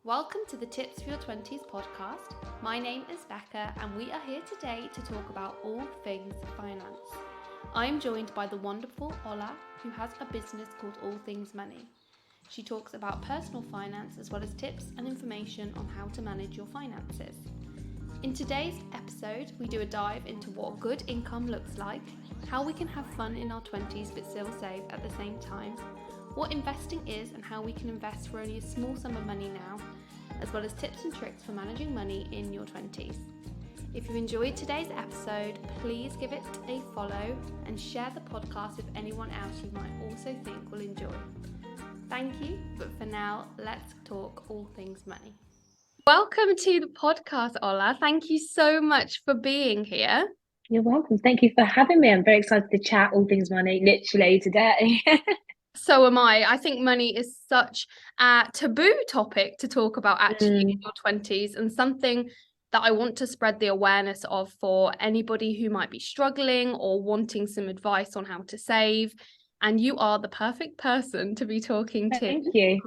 Welcome to the Tips for Your 20s podcast. My name is Becca and we are here today to talk about all things finance. I am joined by the wonderful Ola, who has a business called All Things Money. She talks about personal finance as well as tips and information on how to manage your finances. In today's episode, we do a dive into what good income looks like, how we can have fun in our 20s but still save at the same time, what investing is and how we can invest for only a small sum of money now, as well as tips and tricks for managing money in your 20s. If you enjoyed today's episode, please give it a follow and share the podcast with anyone else you might also think will enjoy. Thank you, but for now, let's talk all things money. Welcome to the podcast, Ola. Thank you so much for being here. You're welcome. Thank you for having me. I'm very excited to chat all things money literally today. So am I. I think money is such a taboo topic to talk about actually in your 20s, and something that I want to spread the awareness of for anybody who might be struggling or wanting some advice on how to save. And you are the perfect person to be talking to. Thank you.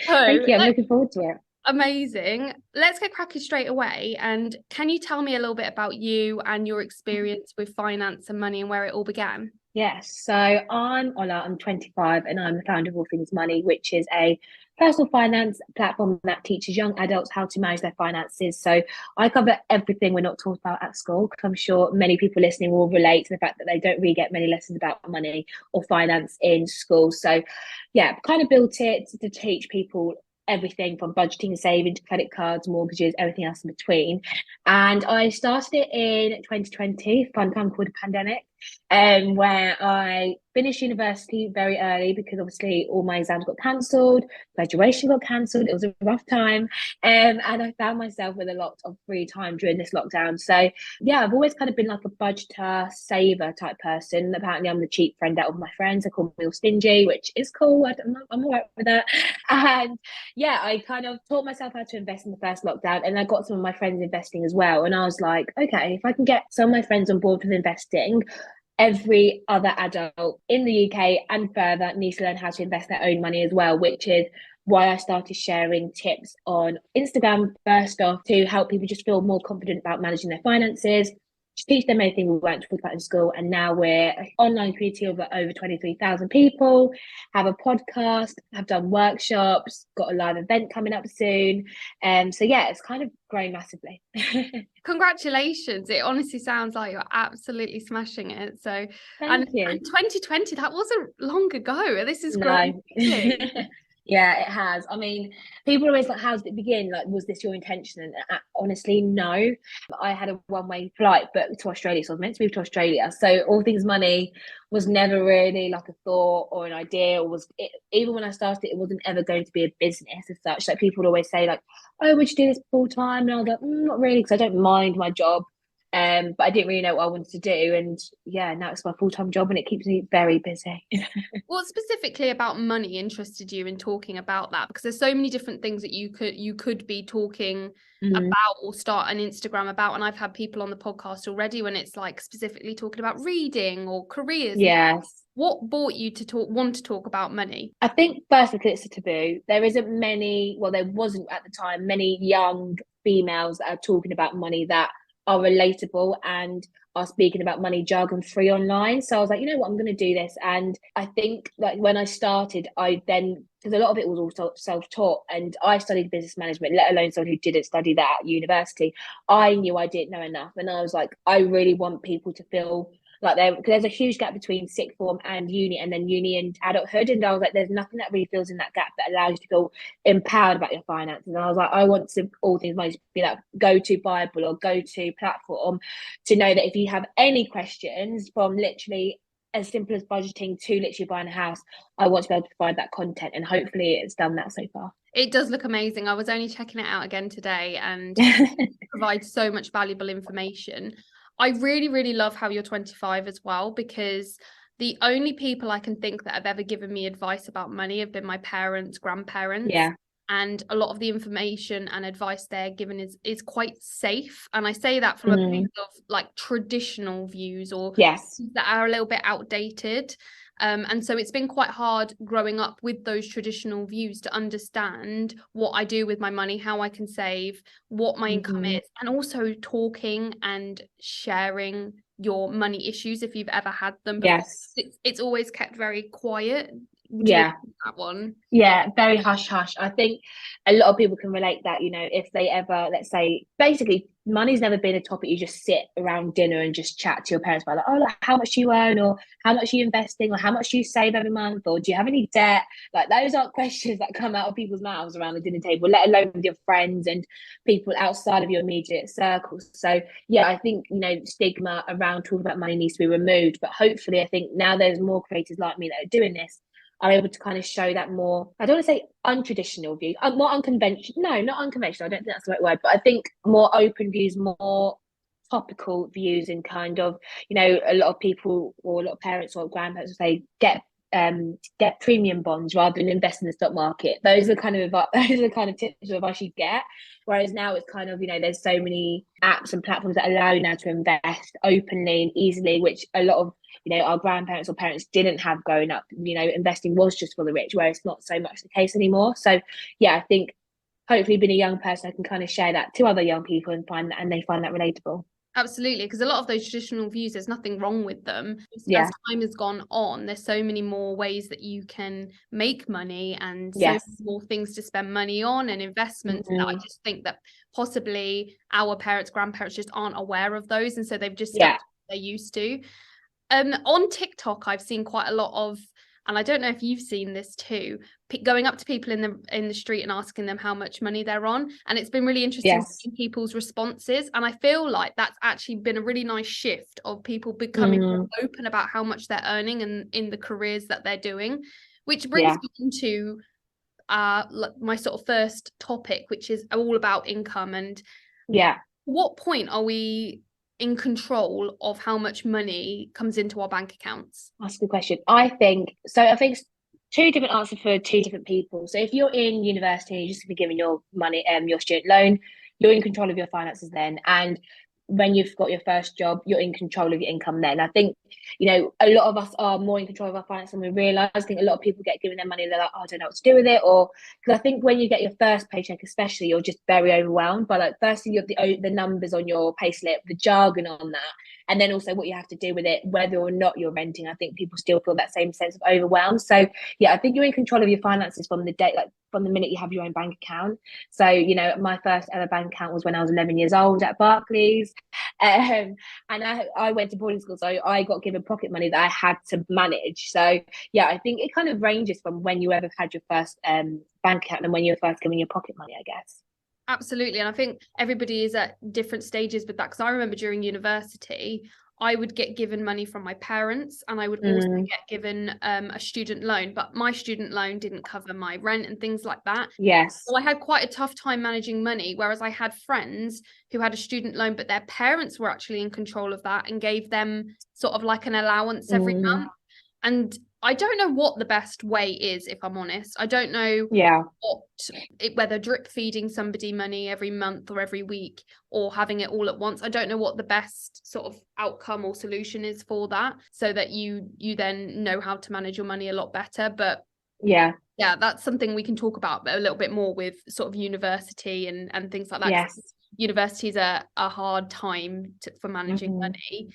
So, Thank you. I'm looking forward to it. Amazing. Let's get cracking straight away. And can you tell me a little bit about you and your experience with finance and money and where it all began? Yes. So I'm Ola. I'm 25 and I'm the founder of All Things Money, which is a personal finance platform that teaches young adults how to manage their finances. So I cover everything we're not taught about at school, because I'm sure many people listening will relate to the fact that they don't really get many lessons about money or finance in school. So yeah, kind of built it to teach people everything from budgeting, saving to credit cards, mortgages, everything else in between. And I started it in 2020, fun time called a pandemic, where I finished university very early because obviously all my exams got cancelled, graduation got cancelled. It was a rough time. And I found myself with a lot of free time during this lockdown. So yeah, I've always kind of been like a budgeter, saver type person. Apparently I'm the cheap friend out of my friends. I call me all stingy, which is cool. I'm all right with that. And yeah, I kind of taught myself how to invest in the first lockdown, and I got some of my friends investing as well. And I was like, okay, if I can get some of my friends on board with investing, every other adult in the UK and further needs to learn how to invest their own money as well, which is why I started sharing tips on Instagram first off to help people just feel more confident about managing their finances, just teach them anything we weren't taught about in school. And now we're an online community of over 23,000 people, have a podcast, have done workshops, got a live event coming up soon. So yeah, it's kind of grown massively. Congratulations. It honestly sounds like you're absolutely smashing it. So, Thank you. and 2020, that wasn't long ago. This is No. great. Yeah, it has. I mean, people are always like, how did it begin? Like, was this your intention? And honestly, no. I had a one-way flight booked to Australia, so I was meant to move to Australia. So all things money was never really like a thought or an idea, or even when I started, it wasn't ever going to be a business as such. Like people would always say like, oh, would you do this full time? And I was like, not really, because I don't mind my job. But I didn't really know what I wanted to do. And yeah, now it's my full-time job and it keeps me very busy. What specifically about money interested you in talking about that? Because there's so many different things that you could be talking about or start an Instagram about. And I've had people on the podcast already when it's like specifically talking about reading or careers. Yes. What brought you to want to talk about money? I think first because it's a taboo. There wasn't at the time many young females that are talking about money that are relatable and are speaking about money jargon free online. So I was like, you know what, I'm going to do this. And I think like when I started, because a lot of it was also self-taught, and I studied business management, let alone someone who didn't study that at university. I knew I didn't know enough, and I was like, I really want people to feel like there's a huge gap between sixth form and uni, and then uni and adulthood. And I was like, there's nothing that really fills in that gap that allows you to feel empowered about your finances. And I was like, I want to all things money to be that go-to Bible or go-to platform to know that if you have any questions from literally as simple as budgeting to literally buying a house, I want to be able to provide that content, and hopefully it's done that so far. It does look amazing. I was only checking it out again today and provides so much valuable information. I really, really love how you're 25 as well, because the only people I can think that have ever given me advice about money have been my parents, grandparents. Yeah. and a lot of the information and advice they're given is quite safe. And I say that from a place of like traditional views or yes, that are a little bit outdated. And so it's been quite hard growing up with those traditional views to understand what I do with my money, how I can save, what my income is, and also talking and sharing your money issues if you've ever had them before. yes, It's always kept very quiet. Would you yeah. agree with that one? Yeah, very hush hush. I think a lot of people can relate that, you know, if they ever, let's say, basically, money's never been a topic you just sit around dinner and just chat to your parents about, like, oh, like, how much do you earn, or how much are you investing, or how much do you save every month, or do you have any debt? Like, those aren't questions that come out of people's mouths around the dinner table, let alone with your friends and people outside of your immediate circles. So, yeah, I think, you know, stigma around talking about money needs to be removed. But hopefully, I think now there's more creators like me that are doing this, are able to kind of show that more, I don't want to say untraditional view, more unconventional, no, not unconventional, I don't think that's the right word, but I think more open views, more topical views, and kind of, you know, a lot of people or a lot of parents or grandparents will say, get premium bonds rather than invest in the stock market. Those are kind of tips of advice you get. Whereas now it's kind of, you know, there's so many apps and platforms that allow you now to invest openly and easily, which a lot of, you know, our grandparents or parents didn't have growing up. You know, investing was just for the rich, where it's not so much the case anymore. So yeah, I think hopefully being a young person, I can kind of share that to other young people and find that, and they find that relatable. Absolutely, because a lot of those traditional views, there's nothing wrong with them. Yeah. As time has gone on, there's so many more ways that you can make money, and so Yes. many more things to spend money on and investments that I just think that possibly our parents, grandparents just aren't aware of those, and so they've just stuck to what they used to. On TikTok, I've seen quite a lot of, and I don't know if you've seen this too, going up to people in the street and asking them how much money they're on, and it's been really interesting seeing people's responses. And I feel like that's actually been a really nice shift of people becoming more open about how much they're earning and in the careers that they're doing, which brings me into my sort of first topic, which is all about income. And what point are we in control of how much money comes into our bank accounts? That's a good question. I think two different answers for two different people. So if you're in university, you're just going to be given your money, your student loan, you're in control of your finances then. And when you've got your first job, you're in control of your income then. I think, you know, a lot of us are more in control of our finances than we realise. I think a lot of people get given their money, they're like, oh, I don't know what to do with it. Or because I think when you get your first paycheck, especially, you're just very overwhelmed by, like, firstly, you have the numbers on your payslip, the jargon on that, and then also what you have to do with it, whether or not you're renting. I think people still feel that same sense of overwhelm. So yeah, I think you're in control of your finances from the day, like from the minute you have your own bank account. So, you know, my first ever bank account was when I was 11 years old at Barclays. And I went to boarding school, so I got given pocket money that I had to manage. So yeah, I think it kind of ranges from when you ever had your first bank account and when you were first given your pocket money, I guess. Absolutely. And I think everybody is at different stages with that, because I remember during university, I would get given money from my parents, and I would also get given a student loan, but my student loan didn't cover my rent and things like that. Yes. So I had quite a tough time managing money, whereas I had friends who had a student loan, but their parents were actually in control of that and gave them sort of like an allowance every month. And I don't know what the best way is, if I'm honest. I don't know whether drip feeding somebody money every month or every week or having it all at once. I don't know what the best sort of outcome or solution is for that, so that you then know how to manage your money a lot better. But yeah, that's something we can talk about a little bit more with sort of university and things like that. Yes. Universities are a hard time for managing money.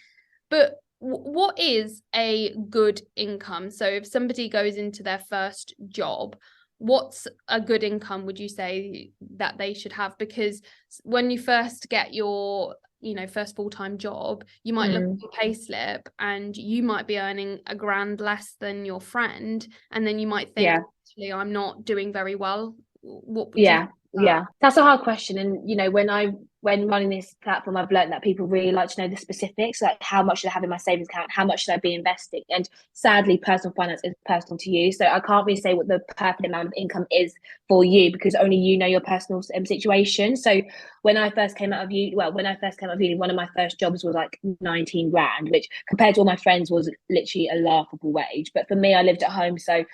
But what is a good income? So if somebody goes into their first job, what's a good income would you say that they should have? Because when you first get your, you know, first full-time job, you might look at your pay slip and you might be earning $1,000 less than your friend, and then you might think, actually, I'm not doing very well. What would you That's a hard question. And you know, when running this platform, I've learned that people really like to know the specifics, like how much should I have in my savings account, how much should I be investing? And sadly, personal finance is personal to you, so I can't really say what the perfect amount of income is for you, because only you know your personal situation. So when I first came out of uni, one of my first jobs was like 19 grand, which compared to all my friends was literally a laughable wage. But for me, I lived at home, so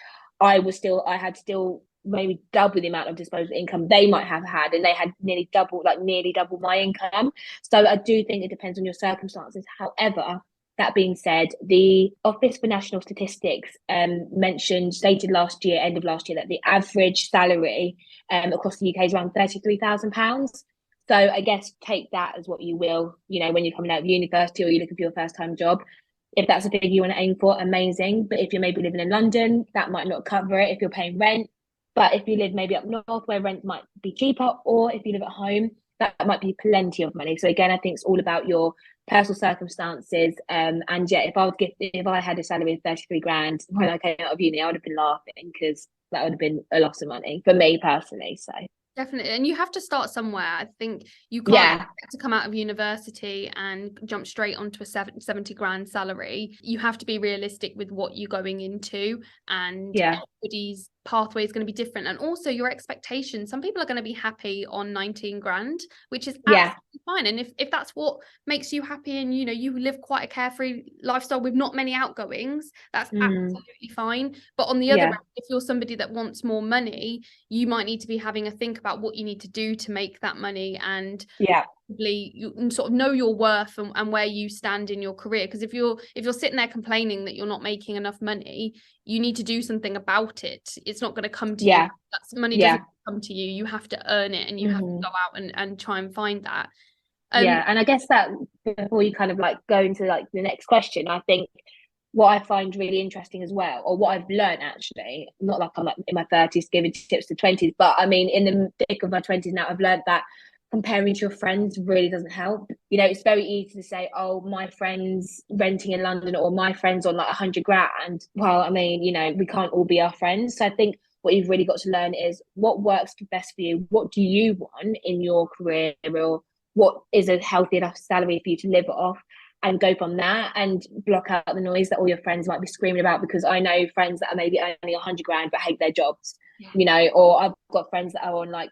I had still maybe double the amount of disposable income they might have had, and they had nearly double my income. So I do think it depends on your circumstances. However, that being said, the Office for National Statistics stated last year, end of last year, that the average salary across the UK is around £33,000. So I guess take that as what you will, when you're coming out of university or you're looking for your first time job. If that's a figure you want to aim for, amazing. But if you're maybe living in London, that might not cover it if you're paying rent. But if you live maybe up north where rent might be cheaper, or if you live at home, that might be plenty of money. So again, I think it's all about your personal circumstances. And yeah, if I had a salary of 33 grand when I came out of uni, I would have been laughing, because that would have been a lot of money for me personally. So definitely. And you have to start somewhere. I think you can't expect to come out of university and jump straight onto a 70 grand salary. You have to be realistic with what you're going into, and everybody's pathway is going to be different, and also your expectations. Some people are going to be happy on 19 grand, which is absolutely fine, and if that's what makes you happy, and you live quite a carefree lifestyle with not many outgoings, that's absolutely fine. But on the other end, if you're somebody that wants more money, you might need to be having a think about what you need to do to make that money, and you sort of know your worth and where you stand in your career. Because if you're sitting there complaining that you're not making enough money, you need to do something about it. It's not going to come to you. That's money doesn't come to you. You have to earn it, and you have to go out and try and find that. And I guess that before you kind of like go into like the next question, I think what I find really interesting as well, or what I've learned actually, not like I'm like in my 30s giving tips to 20s, but I mean in the thick of my 20s now, I've learned that comparing to your friends really doesn't help. It's very easy to say, oh, my friend's renting in London, or my friend's on like 100 grand. Well, I mean, we can't all be our friends. So I think what you've really got to learn is what works best for you. What do you want in your career, or what is a healthy enough salary for you to live off, and go from that, and block out the noise that all your friends might be screaming about. Because I know friends that are maybe only 100 grand but hate their jobs, or I've got friends that are on like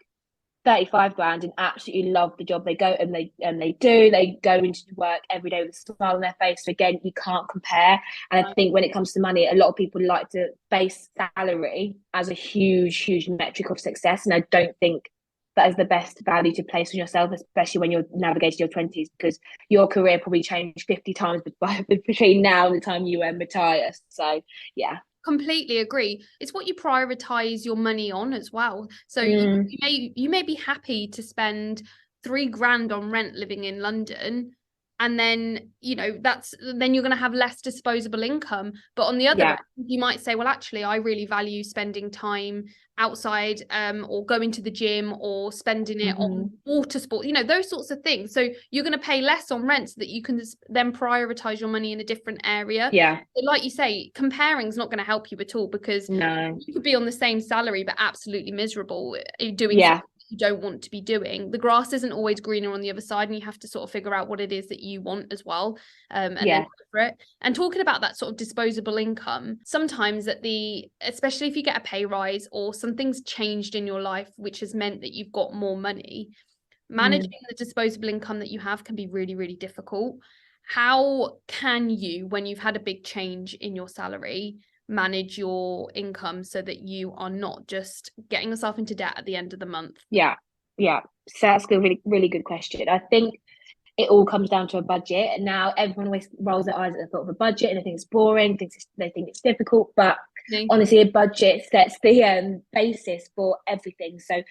35 grand and absolutely love the job they go and they go into work every day with a smile on their face. So again, you can't compare. And I think when it comes to money, a lot of people like to base salary as a huge metric of success, and I don't think that is the best value to place on yourself, especially when you're navigating your 20s, because your career probably changed 50 times between now and the time you retire. So completely agree. It's what you prioritize your money on as well. So you may be happy to spend 3 grand on rent living in London, and then then you're going to have less disposable income. But on the other end, you might say, well, actually I really value spending time outside, or going to the gym, or spending it on water sport, those sorts of things. So you're going to pay less on rent so that you can then prioritize your money in a different area. So like you say, comparing is not going to help you at all, because you could be on the same salary but absolutely miserable doing something you don't want to be doing. The grass isn't always greener on the other side, and you have to sort of figure out what it is that you want as well, and then go for it. And talking about that sort of disposable income, sometimes especially if you get a pay rise or something's changed in your life which has meant that you've got more money, managing the disposable income that you have can be really, really difficult. How can you, when you've had a big change in your salary, manage your income so that you are not just getting yourself into debt at the end of the month? So that's a really, really good question. I think it all comes down to a budget, and now everyone always rolls their eyes at the thought of a budget, and they think it's boring, they think it's difficult, but honestly, a budget sets the basis for everything. So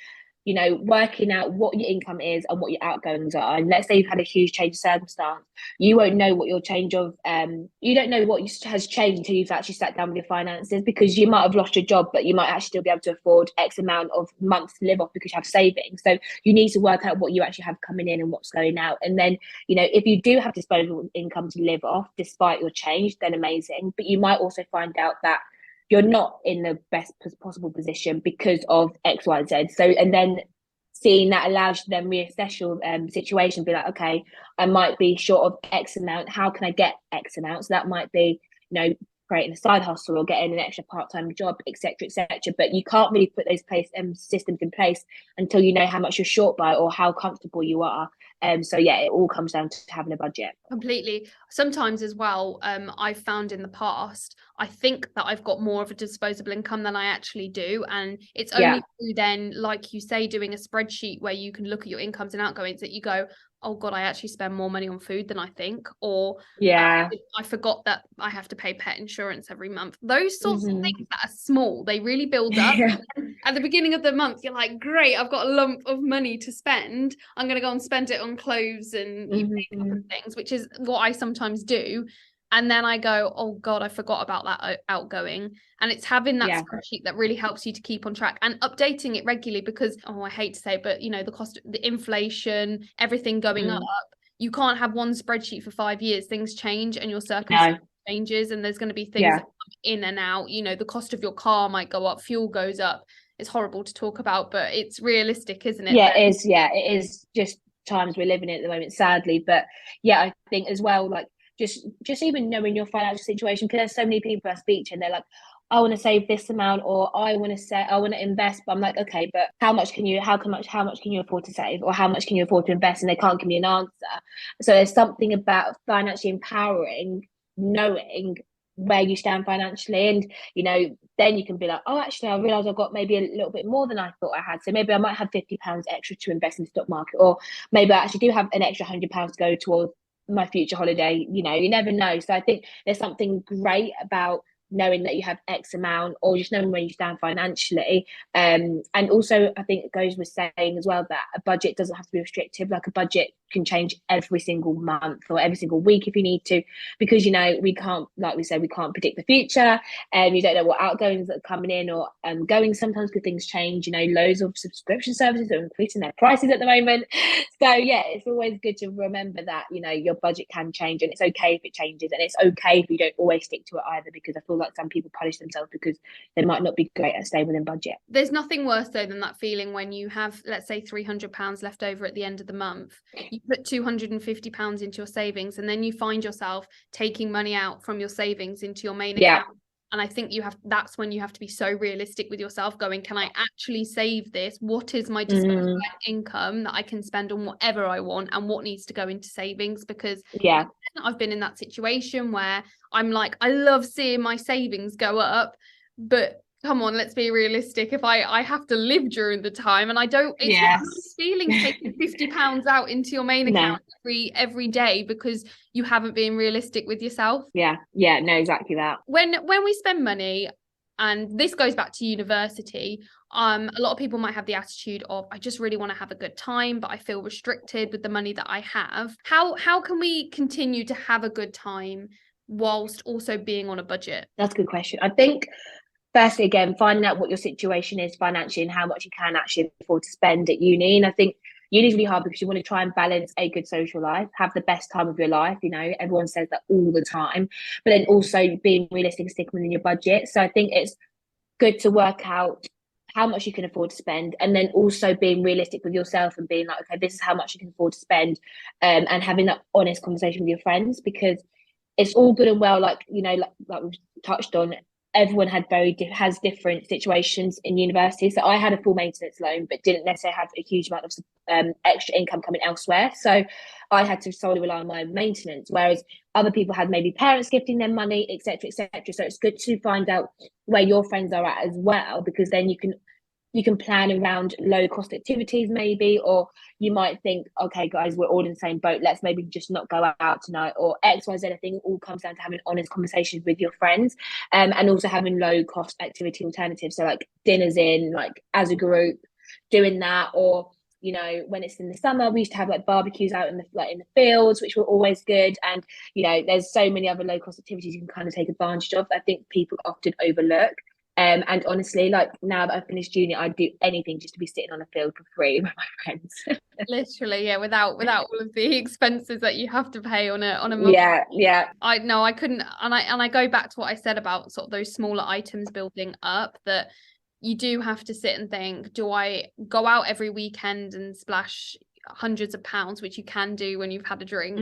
working out what your income is and what your outgoings are. And let's say you've had a huge change of circumstance, you won't know what your you don't know what has changed until you've actually sat down with your finances, because you might have lost your job, but you might actually still be able to afford X amount of months to live off because you have savings. So you need to work out what you actually have coming in and what's going out. And then, if you do have disposable income to live off despite your change, then amazing. But you might also find out that you're not in the best possible position because of X, Y, Z. So, and then seeing that allows you to then reassess your situation, be like, okay, I might be short of X amount. How can I get X amount? So that might be, creating a side hustle or getting an extra part-time job, etc., etc. But you can't really put those systems in place until you know how much you're short by or how comfortable you are. So yeah, it all comes down to having a budget. Completely. Sometimes as well, I've found in the past, I think that I've got more of a disposable income than I actually do. And it's Yeah. only through then, like you say, doing a spreadsheet where you can look at your incomes and outgoings that you go, oh God, I actually spend more money on food than I think. Or Yeah. I forgot that I have to pay pet insurance every month. Those sorts of Mm-hmm. things that are small, they really build up. Yeah. At the beginning of the month, you're like, great, I've got a lump of money to spend. I'm going to go and spend it on clothes and Mm-hmm. things, which is what I sometimes do. And then I go, oh God, I forgot about that outgoing. And it's having that Yeah. spreadsheet that really helps you to keep on track and updating it regularly because, oh, I hate to say it, but the cost, the inflation, everything going up, you can't have one spreadsheet for 5 years. Things change and your circumstance changes, and there's going to be things that come in and out. The cost of your car might go up, fuel goes up. It's horrible to talk about, but it's realistic, isn't it? Yeah, it is. Yeah, it is just times we're living in at the moment, sadly. But yeah, I think as well, like just even knowing your financial situation, because there's so many people I speak to and they're like, I want to save this amount, or I want to invest. But I'm like, okay, but how much can you afford to save, or how much can you afford to invest? And they can't give me an answer. So there's something about financially empowering, knowing where you stand financially, and then you can be like, oh, actually, I realize I've got maybe a little bit more than I thought I had. So maybe I might have £50 extra to invest in the stock market, or maybe I actually do have an extra £100 to go towards my future holiday. You never know. So I think there's something great about knowing that you have X amount, or just knowing where you stand financially. And also I think it goes with saying as well that a budget doesn't have to be restrictive. Like a budget can change every single month or every single week if you need to, because we can't, like we said, we can't predict the future, and you don't know what outgoings are coming in or going. Sometimes good things change. Loads of subscription services are increasing their prices at the moment. So yeah, it's always good to remember that your budget can change, and it's okay if it changes, and it's okay if you don't always stick to it either, because I feel like some people punish themselves because they might not be great at staying within budget. There's nothing worse though than that feeling when you have, let's say, £300 left over at the end of the month. You put £250 into your savings, and then you find yourself taking money out from your savings into your main account. And I think that's when you have to be so realistic with yourself, going, can I actually save this? What is my disposable income that I can spend on whatever I want, and what needs to go into savings? Because I've been in that situation where I'm like, I love seeing my savings go up, but come on, let's be realistic. If I have to live during the time, and I don't, it's not a nice feeling taking £50 out into your main account every day because you haven't been realistic with yourself. No, exactly that. When we spend money, and this goes back to university, a lot of people might have the attitude of, I just really want to have a good time, but I feel restricted with the money that I have. How can we continue to have a good time whilst also being on a budget? That's a good question. I think firstly, again, finding out what your situation is financially and how much you can actually afford to spend at uni. And I think uni is really hard because you want to try and balance a good social life, have the best time of your life. Everyone says that all the time, but then also being realistic and sticking within your budget. So I think it's good to work out how much you can afford to spend, and then also being realistic with yourself and being like, okay, this is how much you can afford to spend, and having that honest conversation with your friends, because it's all good and well, like like we've touched on, everyone has different situations in university. So I had a full maintenance loan, but didn't necessarily have a huge amount of extra income coming elsewhere. So I had to solely rely on my maintenance, whereas other people had maybe parents gifting them money, etc., etc. So it's good to find out where your friends are at as well, because then you can plan around low cost activities maybe, or you might think, okay guys, we're all in the same boat, let's maybe just not go out tonight, or XYZ. I think it all comes down to having honest conversations with your friends, and also having low cost activity alternatives, so like dinners in, like as a group doing that, or when it's in the summer, we used to have like barbecues out in the fields, which were always good. And there's so many other low cost activities you can kind of take advantage of. I think people often overlook. And honestly, like now that I've finished uni, I'd do anything just to be sitting on a field for free with my friends. Literally, yeah, without all of the expenses that you have to pay on a month. Yeah. I couldn't, and I go back to what I said about sort of those smaller items building up, that you do have to sit and think, do I go out every weekend and splash hundreds of pounds, which you can do when you've had a drink,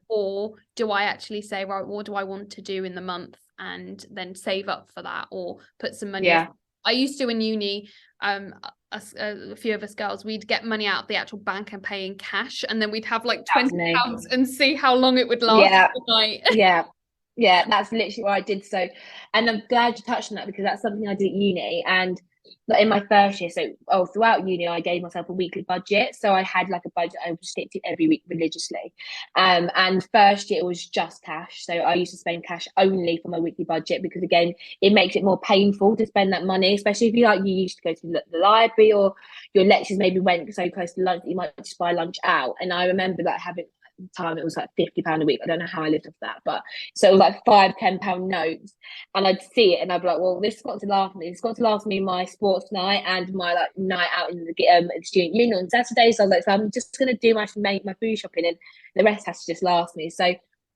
or do I actually say, right, what do I want to do in the month, and then save up for that, or put some money. I used to in uni, a few of us girls, we'd get money out of the actual bank and pay in cash, and then we'd have like That was £20 me. and see how long it would last Yeah, overnight. yeah, that's literally what I did. So, and I'm glad you touched on that because that's something I did at uni. And like in my first year, throughout uni, I gave myself a weekly budget. So I had like a budget I would stick to every week religiously. And first year it was just cash. So I used to spend cash only for my weekly budget because again, it makes it more painful to spend that money, especially if you used to go to the library or your lectures maybe went so close to lunch that you might just buy lunch out. And I remember like having time it was like £50 a week. I don't know how I lived off that, but so it was like £5, £10 notes, and I'd see it and I'd be like, well, this has got to last me. It's got to last me my sports night and my like night out in the student union on Saturday. So I was like, so I'm just gonna do my food shopping, and the rest has to just last me. So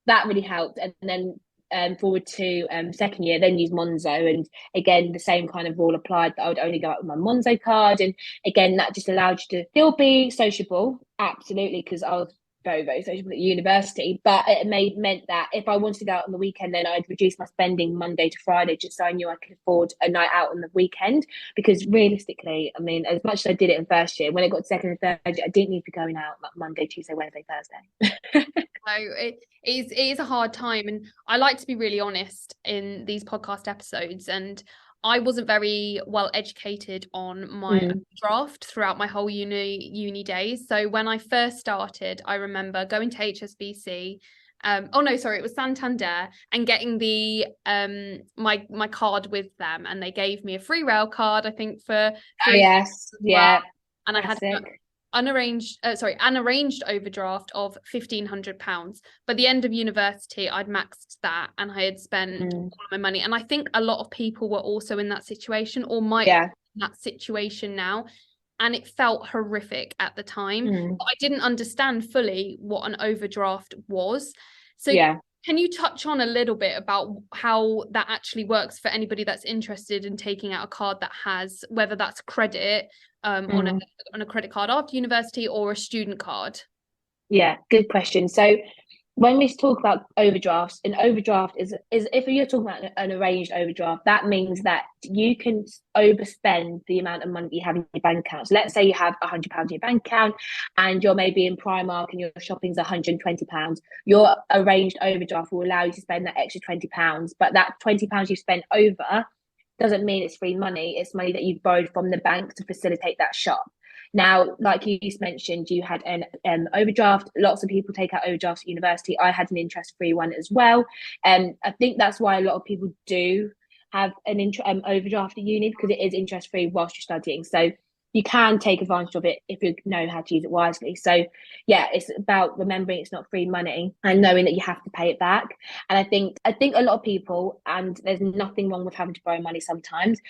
that really helped. And then forward to second year, then use Monzo, and again the same kind of rule applied that I would only go out with my Monzo card, and again that just allowed you to still be sociable, absolutely, because I was very, very sociable at university, but it meant that if I wanted to go out on the weekend, then I'd reduce my spending Monday to Friday just so I knew I could afford a night out on the weekend. Because realistically, I mean, as much as I did it in first year, when I got to second and third year, I didn't need to be going out like Monday, Tuesday, Wednesday, Thursday. So it is a hard time, and I like to be really honest in these podcast episodes, and I wasn't very well educated on my draft throughout my whole uni days. So when I first started, I remember going to HSBC. It was Santander, and getting the my card with them, and they gave me a free rail card, I think for Oh yes, yeah, and I had an arranged overdraft of £1,500. By the end of university, I'd maxed that and I had spent all of my money. And I think a lot of people were also in that situation, or might be in that situation now. And it felt horrific at the time. But I didn't understand fully what an overdraft was. So can you touch on a little bit about how that actually works for anybody that's interested in taking out a card that has, whether that's credit on a credit card after university or a student card? Yeah, good question. So when we talk about overdrafts, an overdraft is if you're talking about an arranged overdraft, that means that you can overspend the amount of money you have in your bank account. So let's say you have £100 in your bank account and you're maybe in Primark and your shopping's £120. Your arranged overdraft will allow you to spend that extra £20, but that £20 you spent over doesn't mean it's free money. It's money that you've borrowed from the bank to facilitate that shop. Now, like you just mentioned, you had an overdraft. Lots of people take out overdrafts at university. I had an interest-free one as well. I think that's why a lot of people do have an overdraft at uni, because it is interest-free whilst you're studying. So you can take advantage of it if you know how to use it wisely. So yeah, it's about remembering it's not free money and knowing that you have to pay it back. And I think a lot of people, and there's nothing wrong with having to borrow money sometimes.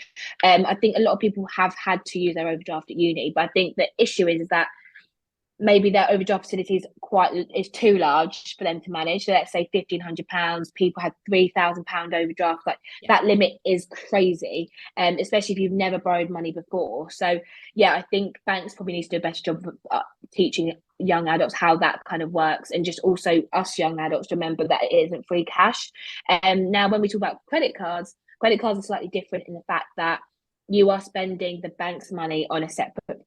I think a lot of people have had to use their overdraft at uni, but I think the issue is that maybe their overdraft facility is too large for them to manage. So let's say £1,500, people had £3,000 overdraft. That limit is crazy, especially if you've never borrowed money before. So yeah, I think banks probably need to do a better job of teaching young adults how that kind of works, and just also us young adults to remember that it isn't free cash. Now, when we talk about credit cards are slightly different in the fact that you are spending the bank's money on a separate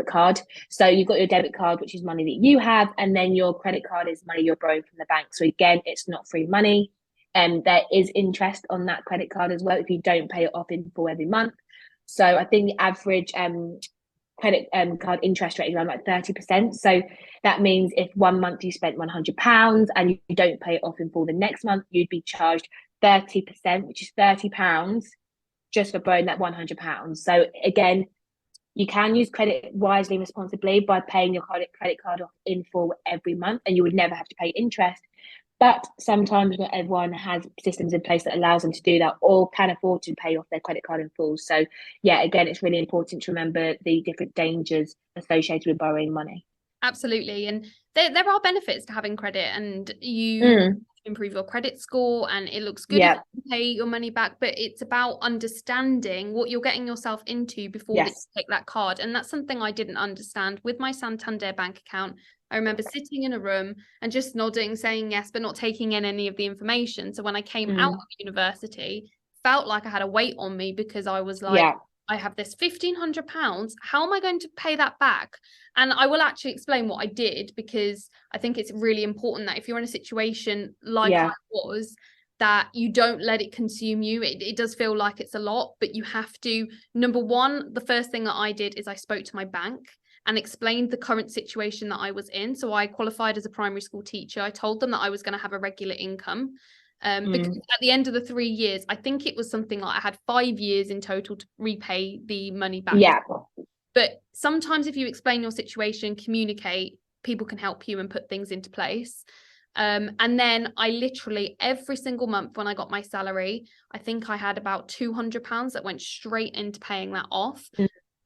card. So you've got your debit card, which is money that you have, and then your credit card is money you're borrowing from the bank. So again, it's not free money. There is interest on that credit card as well if you don't pay it off in full every month. So I think the average credit card interest rate is around like 30%. So that means if 1 month you spent £100 and you don't pay it off in full the next month, you'd be charged 30%, which is £30 just for borrowing that £100. So again, you can use credit wisely and responsibly by paying your credit card off in full every month, and you would never have to pay interest. But sometimes not everyone has systems in place that allows them to do that or can afford to pay off their credit card in full. So yeah, again, it's really important to remember the different dangers associated with borrowing money. Absolutely. And there are benefits to having credit, and you improve your credit score, and it looks good if you pay your money back, but it's about understanding what you're getting yourself into before you take that card. And that's something I didn't understand with my Santander bank account. I remember sitting in a room and just nodding, saying yes, but not taking in any of the information. So when I came out of university, felt like I had a weight on me, because I was like, I have this £1,500. How am I going to pay that back? And I will actually explain what I did, because I think it's really important that if you're in a situation like I was, that you don't let it consume you. It does feel like it's a lot, but you have to, number one, the first thing that I did is I spoke to my bank and explained the current situation that I was in. So I qualified as a primary school teacher. I told them that I was going to have a regular income. Because at the end of the 3 years, I think it was something like I had 5 years in total to repay the money back. Yeah. But sometimes if you explain your situation, communicate, people can help you and put things into place. And then I literally every single month when I got my salary, I think I had about £200 that went straight into paying that off.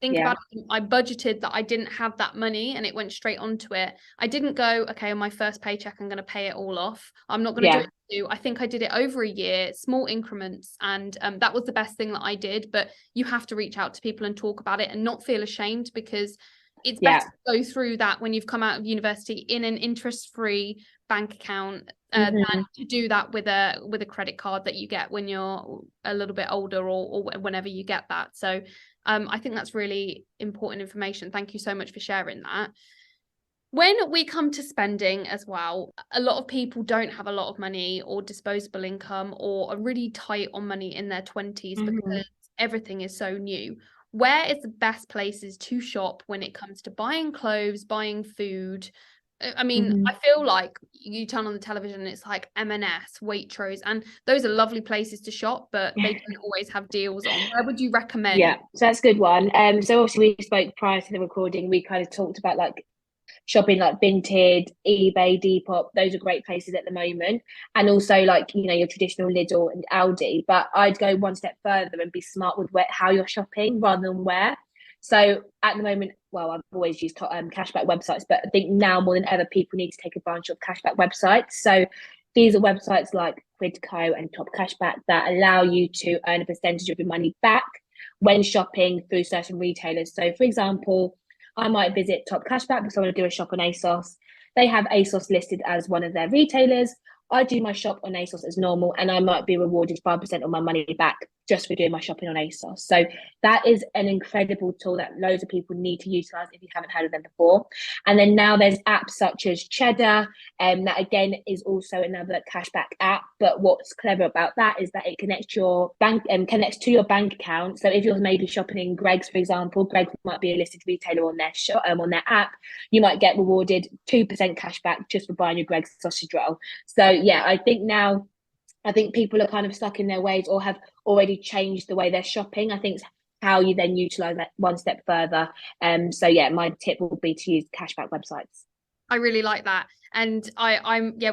Think about it, I budgeted that I didn't have that money and it went straight onto it. I didn't go, okay, on my first paycheck, I'm going to pay it all off. I'm not going to do it. I think I did it over a year, small increments. And that was the best thing that I did. But you have to reach out to people and talk about it and not feel ashamed, because it's better to go through that when you've come out of university in an interest-free bank account than to do that with a credit card that you get when you're a little bit older or whenever you get that. So I think that's really important information. Thank you so much for sharing that. When we come to spending as well, a lot of people don't have a lot of money or disposable income, or are really tight on money in their 20s because everything is so new. Where is the best places to shop when it comes to buying clothes, buying food? I mean, I feel like you turn on the television and it's like M&S, Waitrose, and those are lovely places to shop, but they don't always have deals on. Where would you recommend? Yeah, so that's a good one. So obviously we spoke prior to the recording, we kind of talked about like shopping like Vinted, eBay, Depop. Those are great places at the moment. And also like, you know, your traditional Lidl and Aldi. But I'd go one step further and be smart with how you're shopping rather than where. So at the moment, well, I've always used cashback websites, but I think now more than ever, people need to take advantage of cashback websites. So these are websites like Quidco and Top Cashback that allow you to earn a percentage of your money back when shopping through certain retailers. So for example, I might visit Top Cashback because I want to do a shop on ASOS. They have ASOS listed as one of their retailers. I do my shop on ASOS as normal, and I might be rewarded 5% of my money back just for doing my shopping on ASOS. So that is an incredible tool that loads of people need to utilize if you haven't heard of them before. And then now there's apps such as Cheddar, that again is also another cashback app. But what's clever about that is that it connects your bank connects to your bank account. So if you're maybe shopping in Greggs, for example, Greggs might be a listed retailer on their on their app. You might get rewarded 2% cashback just for buying your Greggs sausage roll. So yeah, I think people are kind of stuck in their ways or have already changed the way they're shopping. I think it's how you then utilize that one step further. So yeah, my tip would be to use cashback websites. I really like that. And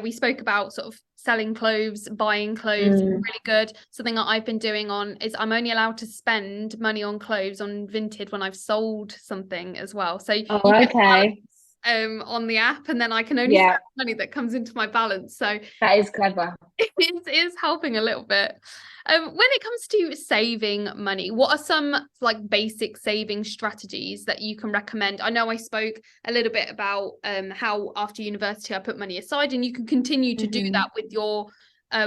we spoke about sort of selling clothes, buying clothes, really good. Something that I've been doing is I'm only allowed to spend money on clothes on Vinted when I've sold something as well. So okay. On the app, and then I can only spend money that comes into my balance. So that is clever. It is helping a little bit. When it comes to saving money, what are some like basic saving strategies that you can recommend? I know I spoke a little bit about how after university I put money aside, and you can continue to do that with your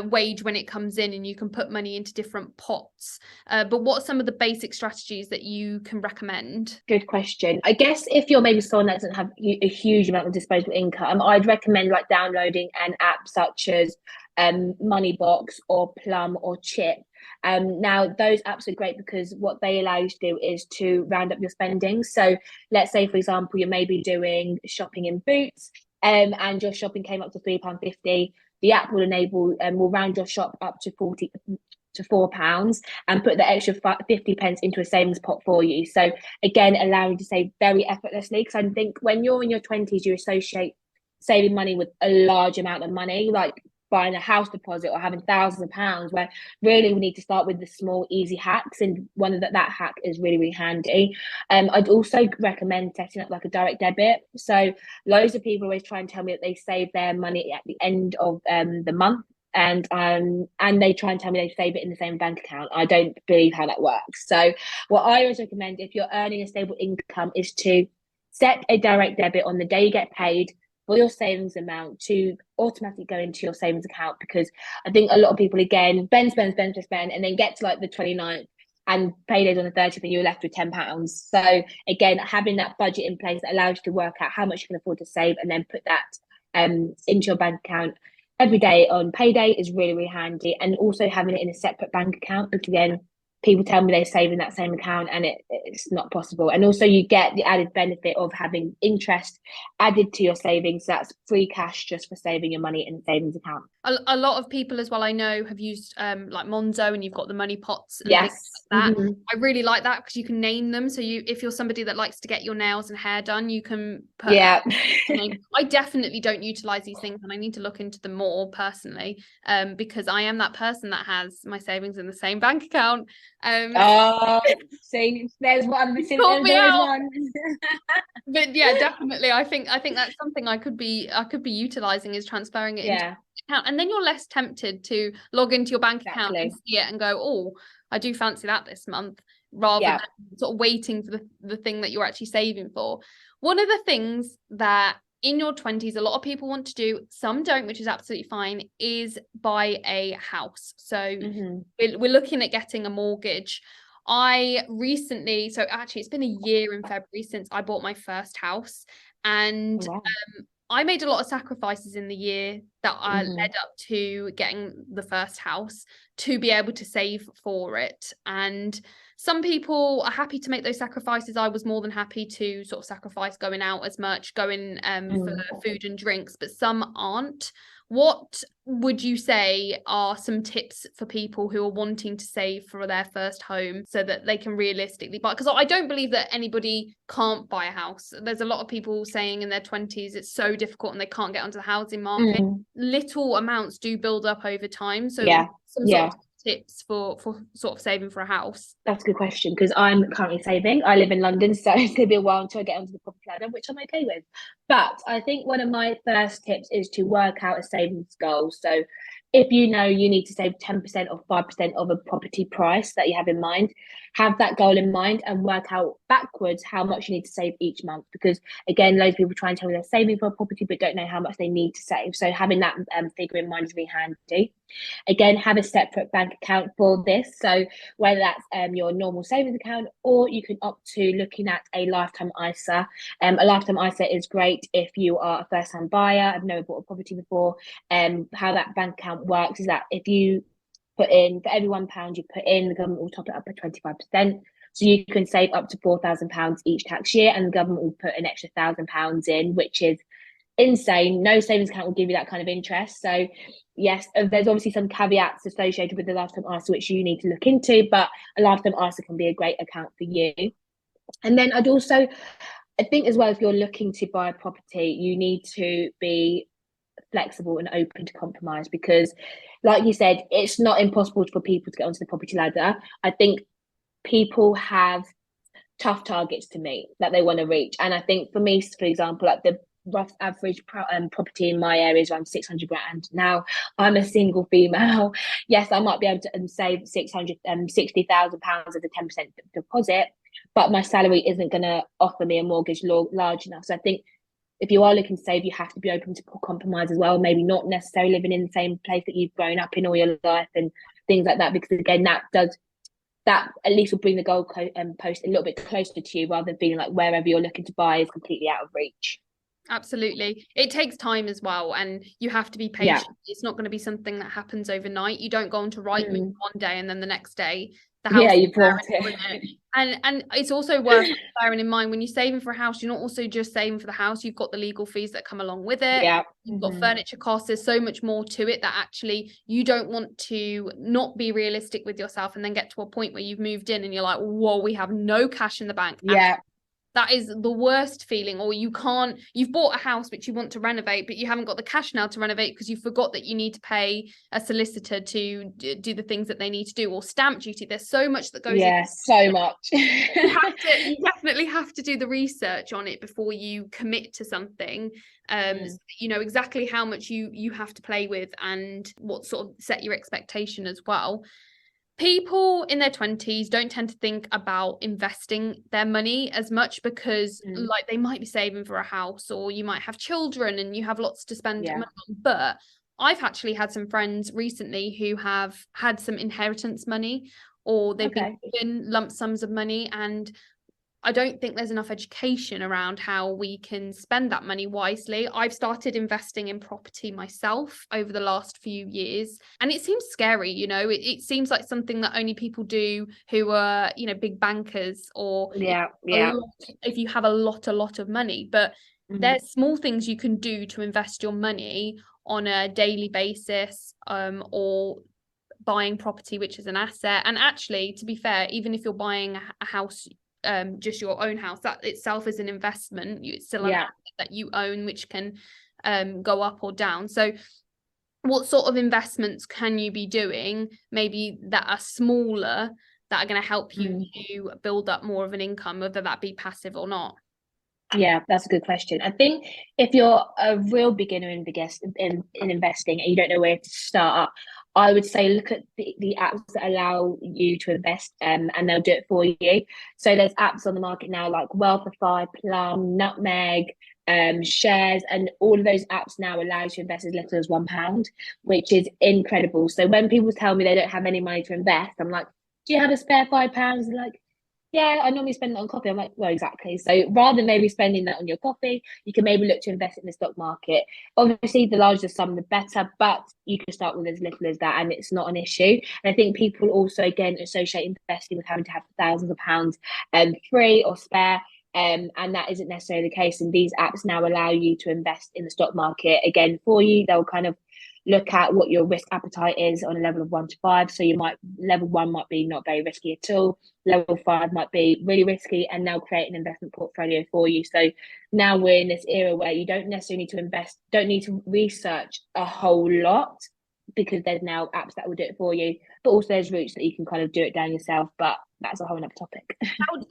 wage when it comes in, and you can put money into different pots. But what are some of the basic strategies that you can recommend? Good question. I guess if you're maybe someone that doesn't have a huge amount of disposable income, I'd recommend like downloading an app such as Moneybox or Plum or Chip. Now those apps are great because what they allow you to do is to round up your spending. So let's say, for example, you're maybe doing shopping in Boots, and your shopping came up to £3.50. The app will will round your shop up to £4 and put the extra 50 pence into a savings pot for you. So again, allowing you to save very effortlessly. Because I think when you're in your 20s, you associate saving money with a large amount of money, like buying a house deposit or having thousands of pounds, where really we need to start with the small, easy hacks. And one of that hack is really, really handy. I'd also recommend setting up like a direct debit. So loads of people always try and tell me that they save their money at the end of the month. And they try and tell me they save it in the same bank account. I don't believe how that works. So what I always recommend if you're earning a stable income is to set a direct debit on the day you get paid for your savings amount to automatically go into your savings account. Because I think a lot of people, again, spend, and then get to like the 29th and payday's on the 30th and you're left with £10. So again, having that budget in place that allows you to work out how much you can afford to save and then put that into your bank account every day on payday is really, really handy. And also having it in a separate bank account, because again, people tell me they save in that same account and it's not possible. And also you get the added benefit of having interest added to your savings. So that's free cash just for saving your money in a savings account. A lot of people as well, I know, have used like Monzo, and you've got the money pots and things Yes. like that. Mm-hmm. I really like that because you can name them. So if you're somebody that likes to get your nails and hair done, you can put Yeah. I definitely don't utilize these things, and I need to look into them more personally, because I am that person that has my savings in the same bank account. See, there's one. There's one. But yeah, definitely. I think that's something I could be utilizing, is transferring it into your account, and then you're less tempted to log into your bank account and see it and go, oh, I do fancy that this month, rather than sort of waiting for the thing that you're actually saving for. One of the things that in your 20s a lot of people want to do, some don't, which is absolutely fine, is buy a house. So we're looking at getting a mortgage. I recently, so actually it's been a year in February since I bought my first house, and I made a lot of sacrifices in the year that led up to getting the first house to be able to save for it. And some people are happy to make those sacrifices. I was more than happy to sort of sacrifice going out as much, going for food and drinks, but some aren't. What would you say are some tips for people who are wanting to save for their first home so that they can realistically buy? Because I don't believe that anybody can't buy a house. There's a lot of people saying in their 20s it's so difficult and they can't get onto the housing market. Little amounts do build up over time. So some sort of tips for sort of saving for a house? That's a good question, because I'm currently saving. I live in London, so it's going to be a while until I get onto the property ladder, which I'm okay with. But I think one of my first tips is to work out a savings goal. So if you know you need to save 10% or 5% of a property price that you have in mind, have that goal in mind and work out backwards how much you need to save each month. Because again, loads of people try and tell me they're saving for a property but don't know how much they need to save. So having that figure in mind is really handy. Again, have a separate bank account for this. So whether that's your normal savings account, or you can opt to looking at a lifetime ISA. A lifetime ISA is great if you are a first-time buyer, I've never bought a property before. How that bank account works is that if you put in, for every £1 you put in, the government will top it up by 25%. So you can save up to £4,000 each tax year, and the government will put an extra £1,000 in, which is insane. No savings account will give you that kind of interest. So yes, there's obviously some caveats associated with the lifetime ISA which you need to look into, but a lifetime ISA can be a great account for you. And then I think as well, if you're looking to buy a property, you need to be flexible and open to compromise, because like you said, it's not impossible for people to get onto the property ladder. I think people have tough targets to meet that they want to reach. And I think for me, for example, like the rough average property in my area is around 600 grand. Now, I'm a single female. Yes, I might be able to save £660,000 as a 10% deposit, but my salary isn't going to offer me a mortgage large enough. So I think if you are looking to save, you have to be open to compromise as well. Maybe not necessarily living in the same place that you've grown up in all your life and things like that, because again, that at least will bring the goal post a little bit closer to you, rather than feeling like wherever you're looking to buy is completely out of reach. Absolutely. It takes time as well, and you have to be patient. It's not going to be something that happens overnight. You don't go onto Rightmove one day and then the next day the house you bought it. And it's also worth bearing in mind, when you're saving for a house, you're not also just saving for the house. You've got the legal fees that come along with it. You've got furniture costs. There's so much more to it that actually you don't want to not be realistic with yourself and then get to a point where you've moved in and you're like, whoa, we have no cash in the bank. That is the worst feeling. Or you've bought a house which you want to renovate, but you haven't got the cash now to renovate because you forgot that you need to pay a solicitor to do the things that they need to do, or stamp duty. There's so much that goes in. So much. You definitely have to do the research on it before you commit to something. So you know exactly how much you have to play with and what sort of set your expectation as well. People in their 20s don't tend to think about investing their money as much, because like they might be saving for a house, or you might have children and you have lots to spend money on. But I've actually had some friends recently who have had some inheritance money, or they've been Okay. given lump sums of money, and I don't think there's enough education around how we can spend that money wisely. I've started investing in property myself over the last few years, and it seems scary, it seems like something that only people do who are, big bankers, or Yeah. if you have a lot of money. But there's small things you can do to invest your money on a daily basis, or buying property, which is an asset. And actually, to be fair, even if you're buying a house, just your own house, that itself is an investment. It's still an asset that you own, which can go up or down. So what sort of investments can you be doing, maybe that are smaller, that are going to help you to build up more of an income, whether that be passive or not? Yeah, that's a good question. I think if you're a real beginner in investing and you don't know where to start, I would say look at the apps that allow you to invest, and they'll do it for you. So there's apps on the market now like Wealthify, Plum, Nutmeg, Shares, and all of those apps now allow you to invest as little as £1, which is incredible. So when people tell me they don't have any money to invest, I'm like, do you have a spare £5? And like, yeah, I normally spend it on coffee. I'm like, well, exactly. So rather than maybe spending that on your coffee, you can maybe look to invest in the stock market. Obviously, the larger the sum, the better, but you can start with as little as that, and it's not an issue. And I think people also, again, associate investing with having to have thousands of pounds free or spare. And that isn't necessarily the case. And these apps now allow you to invest in the stock market again for you. They'll kind of look at what your risk appetite is on a level of 1 to 5. So level 1 might be not very risky at all. Level 5 might be really risky, and they'll create an investment portfolio for you. So now we're in this era where you don't necessarily need to invest, don't need to research a whole lot, because there's now apps that will do it for you. But also there's routes that you can kind of do it down yourself. But that's a whole other topic.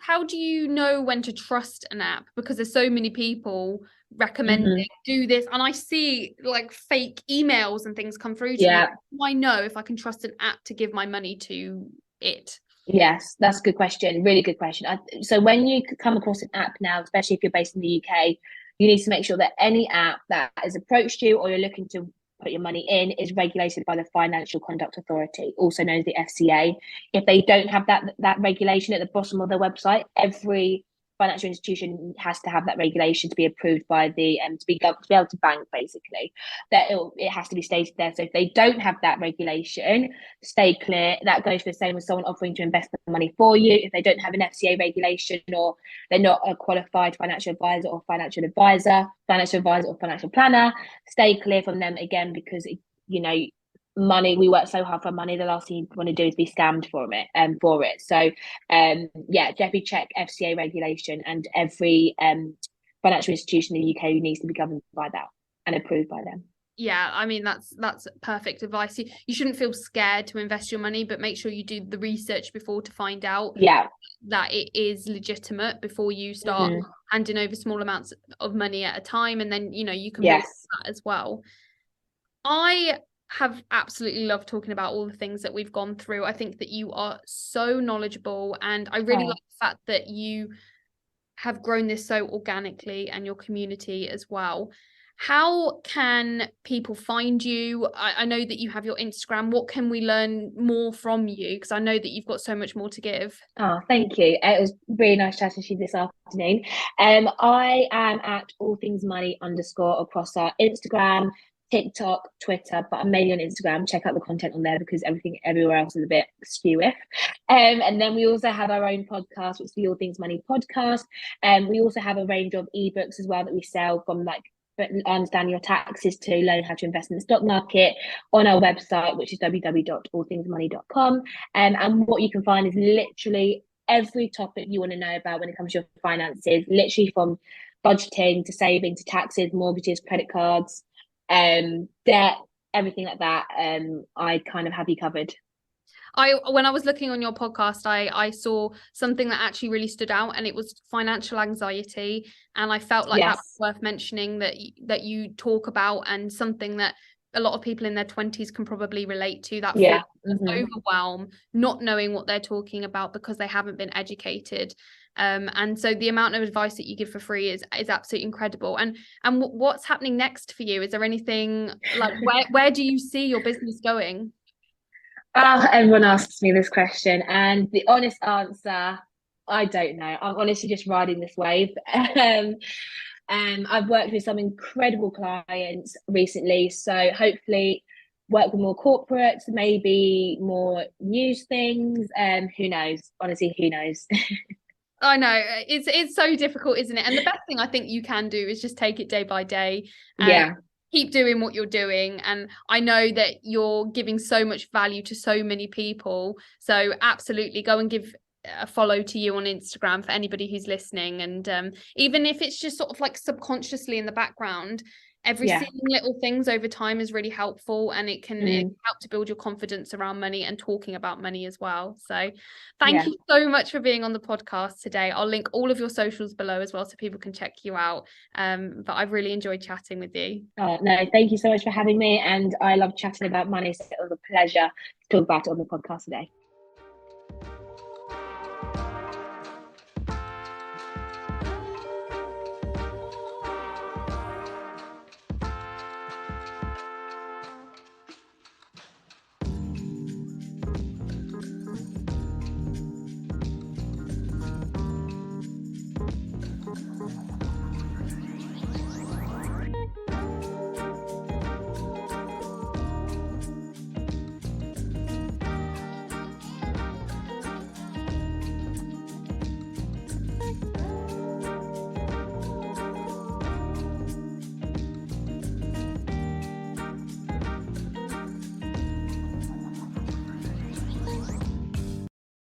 How do you know when to trust an app? Because there's so many people recommending do this, and I see like fake emails and things come through to me. How do I know if I can trust an app to give my money to it? Yes, that's a good question. Really good question. So when you come across an app now, especially if you're based in the UK, you need to make sure that any app that has approached you or you're looking to put your money in is regulated by the Financial Conduct Authority, also known as the FCA. If they don't have that regulation at the bottom of their website, every financial institution has to have that regulation to be approved by the to be able to bank, basically. That it has to be stated there. So if they don't have that regulation, stay clear. That goes for the same as someone offering to invest the money for you. If they don't have an FCA regulation, or they're not a qualified financial advisor or financial advisor or financial planner, stay clear from them again, because money, we work so hard for money, the last thing you want to do is be scammed for it. So definitely check FCA regulation, and every financial institution in the UK needs to be governed by that and approved by them. Yeah, I mean, that's perfect advice. You shouldn't feel scared to invest your money, but make sure you do the research before to find out that it is legitimate before you start handing over small amounts of money at a time, and then you can build that as well. I have absolutely loved talking about all the things that we've gone through. I think that you are so knowledgeable, and I really like the fact that you have grown this so organically, and your community as well. How can people find you? I know that you have your Instagram. What can we learn more from you? Because I know that you've got so much more to give. Oh, thank you. It was really nice chatting to you this afternoon. I am at allthingsmoney_ across our Instagram, TikTok, Twitter, but I'm mainly on Instagram. Check out the content on there, because everything everywhere else is a bit skew-if. And then we also have our own podcast, which is the All Things Money podcast. We also have a range of ebooks as well that we sell, from understand your taxes to learn how to invest in the stock market, on our website, which is www.allthingsmoney.com. And what you can find is literally every topic you want to know about when it comes to your finances, literally from budgeting to saving to taxes, mortgages, credit cards, debt, everything like that. I kind of have you covered. When I was looking on your podcast, I saw something that actually really stood out, and it was financial anxiety. And I felt like that was worth mentioning, that you talk about, and something that a lot of people in their 20s can probably relate to, that feeling of overwhelm, not knowing what they're talking about because they haven't been educated. And so the amount of advice that you give for free is absolutely incredible. And what's happening next for you? Is there anything, like, where do you see your business going? Oh, everyone asks me this question, and the honest answer, I don't know. I'm honestly just riding this wave. I've worked with some incredible clients recently, so hopefully work with more corporates, maybe more news things. Who knows? Honestly, who knows? I know it's so difficult, isn't it? And the best thing I think you can do is just take it day by day and Yeah, keep doing what you're doing. And I know that you're giving so much value to so many people. So absolutely go and give a follow to you on Instagram for anybody who's listening. And even if it's just sort of like subconsciously in the background, every yeah. seeing little things over time is really helpful, and it Mm, can help to build your confidence around money and talking about money as well. So thank yeah. you so much for being on the podcast today. I'll link all of your socials below as well so people can check you out. But I've really enjoyed chatting with you. Oh, no, thank you so much for having me. And I love chatting about money. So it was a pleasure to talk about it on the podcast today.